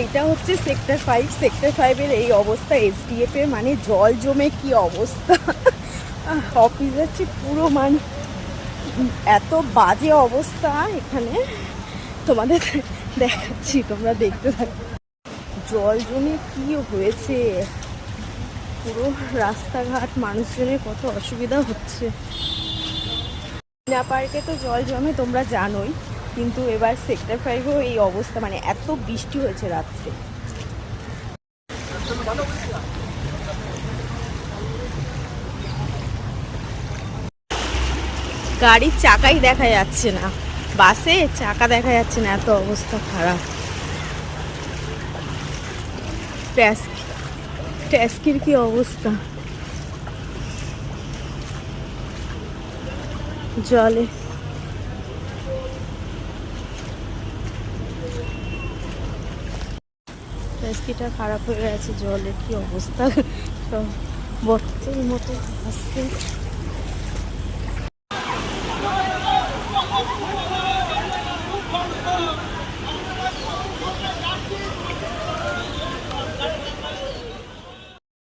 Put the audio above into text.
এইটা হচ্ছে sector 5। Sector 5-এর এই অবস্থা, এসডিএফ এর মানে জল জমে কি অবস্থা। অফিস যাচ্ছে পুরো, মানে এত বাজে অবস্থা এখানে, তোমাদের দেখাচ্ছি, তোমরা দেখতে থাকো। জল জমে কি হয়েছে, পুরো রাস্তাঘাট, মানুষজনের কত অসুবিধা হচ্ছে। না পার্কে তো জল জমে তোমরা জানোই, কিন্তু এবার সেক্টর 5-এও এই অবস্থা, মানে এত বৃষ্টি হয়েছে রাত্রে। গাড়ির চাকাই দেখা যাচ্ছে না, বাসে চাকা দেখা যাচ্ছে না, এত অবস্থা খারাপ। ট্যাস্কির কি অবস্থা, জলে ট্যাস্কিটা খারাপ হয়ে গেছে, জলে কি অবস্থা, সব বর্তের মতো আসছে।